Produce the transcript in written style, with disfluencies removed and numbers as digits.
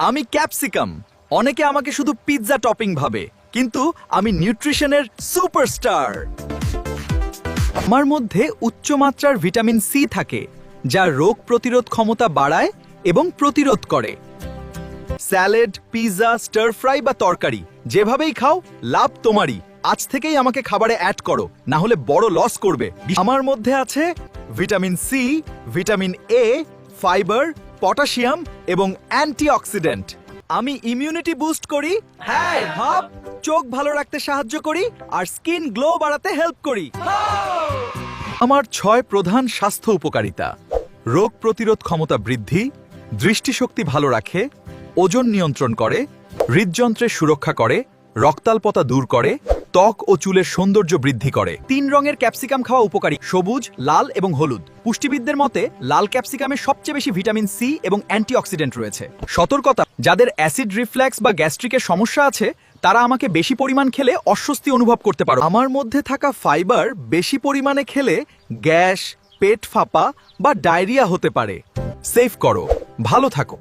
আমি ক্যাপসিকাম। অনেকে আমাকে শুধু পিৎজা টপিং ভাবে, কিন্তু আমি নিউট্রিশনের সুপারস্টার। আমার মধ্যে উচ্চমাত্রার ভিটামিন সি থাকে, যা রোগ প্রতিরোধ ক্ষমতা বাড়ায় এবং প্রতিরোধ করে। স্যালাড, পিৎজা, স্টার ফ্রাই বা তরকারি যেভাবেই খাও, লাভ তোমারই। আজ থেকেই আমাকে খাবারে অ্যাড করো, না হলে বড় লস করবে। আমার মধ্যে আছে vitamin C, vitamin A, fibre, potassium এবং অ্যান্টিঅক্সিডেন্ট। আমি ইমিউনিটি বুস্ট করি, হ্যাঁ ভাব, চোখ ভালো রাখতে সাহায্য করি আর স্কিন গ্লো বাড়াতে হেল্প করি। আমার 6 প্রধান স্বাস্থ্য উপকারিতা: রোগ প্রতিরোধ ক্ষমতা বৃদ্ধি, দৃষ্টিশক্তি ভালো রাখে, ওজন নিয়ন্ত্রণ করে, হৃদযন্ত্রের সুরক্ষা করে, রক্তাল্পতা দূর করে, ত্বক ও চুলের সৌন্দর্য বৃদ্ধি করে। 3 রঙের ক্যাপসিকাম খাওয়া উপকারী: সবুজ, লাল এবং হলুদ। পুষ্টিবিদদের মতে লাল ক্যাপসিকামে সবচেয়ে বেশি ভিটামিন সি এবং অ্যান্টিঅক্সিডেন্ট রয়েছে। সতর্কতা: যাদের অ্যাসিড রিফ্ল্যাক্স বা গ্যাস্ট্রিকের সমস্যা আছে, তারা আমাকে বেশি পরিমাণ খেলে অস্বস্তি অনুভব করতে পারে। আমার মধ্যে থাকা ফাইবার বেশি পরিমাণে খেলে গ্যাস, পেট ফাঁপা বা ডায়রিয়া হতে পারে। সেভ করো, ভালো থাকো।